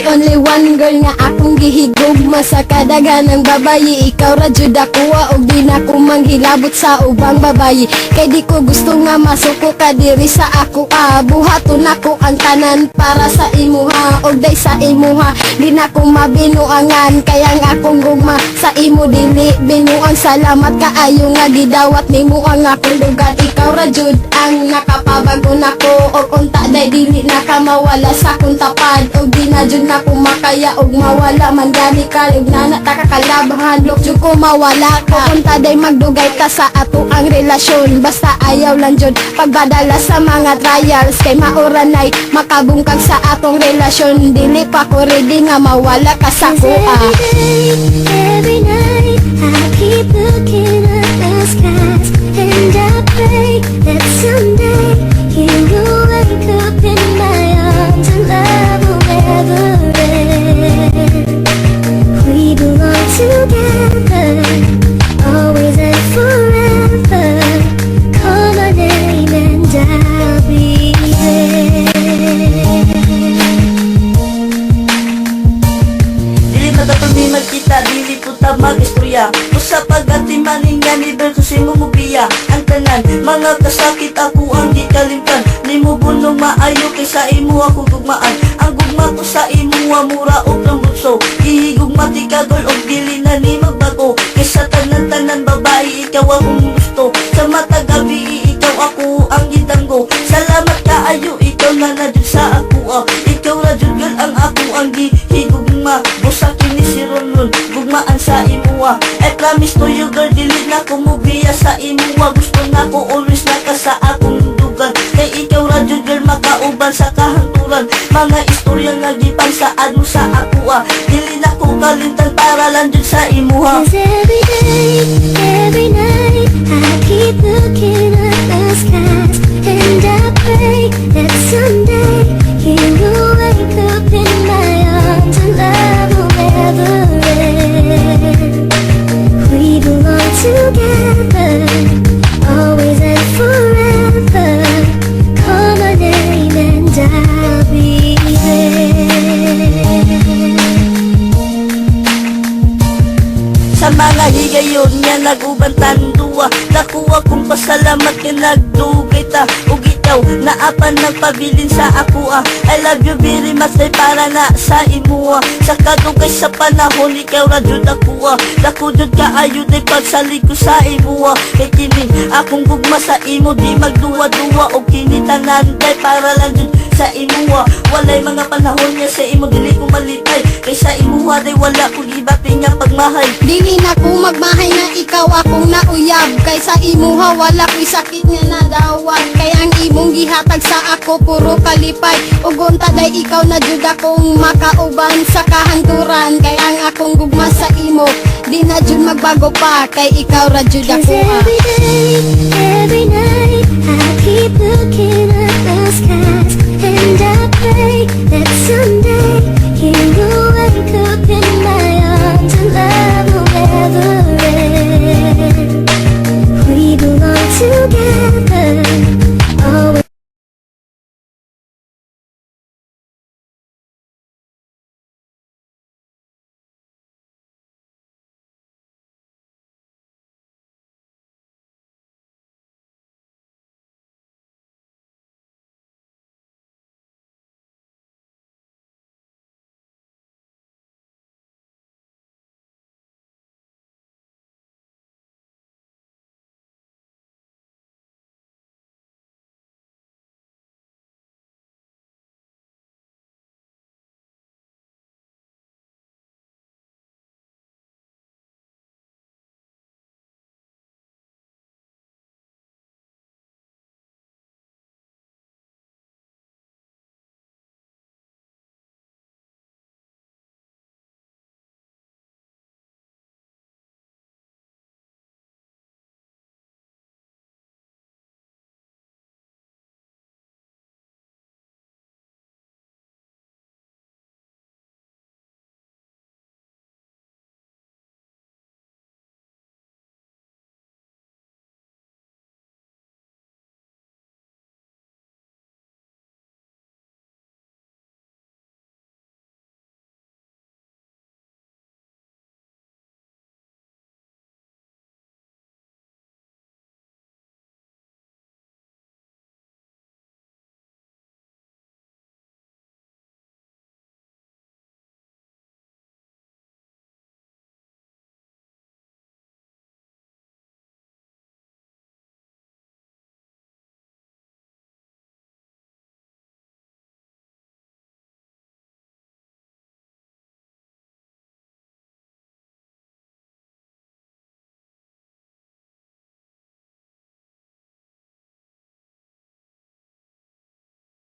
only one girl nga akong gihigugma sa kadagan ng babayi. Ikaw ra jud ako og di na ko manghilabot sa ubang babayi. Kay di ko gusto nga masuko ka diri sa ako buhaton ako ang tanan para sa imuha og day sa imuha. Di na ko mabinuangan kaya nga akong gugma sa imo dili binuang. Salamat kaayo nga gidawat nimo ang akong lugar. Ikaw ra jud ang nakapabago nako og unta day dili na ka mawala sa akong tapad og di na jud na ko makaya og mawala man gani ka ug nana ta kakalabahan lok jud ko mawala ka. Unta day magdugay ta sa ato ang relasyon basta ayaw lang jud pagbadala sa mga trials kay mauranay makabungkag sa atong relasyon. Dili pa ko ready nga mawala ka sa kuha. Every night I keep looking at the skies and I pray that someday you will wake up in my arms and love will never end. We belong together, always and forever. Call my name and I'll be there. Dili matapamiman kita, dili puta mag-istorya Usa pag-atimanin nga ni versus imo mo biya Ang tanan, mga kasakit ako ang di kalimtan Nimo bunong maayo kaysa imo ako gugmaan Ang gugma ko sa imo mura o lambutso Ihigugma ti kagol o dili na ni magbago Kaysa tanan-tanan babae ikaw ang gusto Sa mata gabi ikaw ako ang gitanggo Salamat kaayo ikaw na nadyo sa ako Ikaw na jud girl ang ako ang gihigugma Busa kini si Ronron gugmaan sa imuwa I promise to you girl dili na ko mubiya sa imuwa Gusto na ko always na ka sa akong dugan Kay ikaw ra jud girl makauban sa kahanturan Mga istorya nga gipansaad mo sa ako Dili na ko kalimtan para lang jud sa imuha. 'Cause every night I keep looking at the skies and I pray that someday you will wake up in my arms and love will never end. We belong together, always and forever. Call my name and I'll be there. Sa mga higayon nga nagubantan duwa Nakuha kong pasalamat nga nagdugay ta Ug ikaw naapan nagpabilin sa ako I love you very much ay para na sa imo Sa kadugay sa panahon ikaw ra jud ako Dako jud kaayo day pagsalig ko sa imo Kay kini akong gugma sa imo di magduwa-duwa Og kini tanan day para lang jud sa imo Walay mga panahon nga sa imo dili ko malitay Kay sa imo day wala ko gibati nga pagmahay Dili na ko magmahay na ikaw akong nauyab kay sa imuha wala ko'y sakit nga nadawat kay ang imong gihatag sa ako puro kalipay ug unta day ikaw na jud akong makauban sa kahanturan kay ang akong gugma sa imo di na jud magbago pa kay ikaw ra jud 'Cause ako every night I keep looking at the skies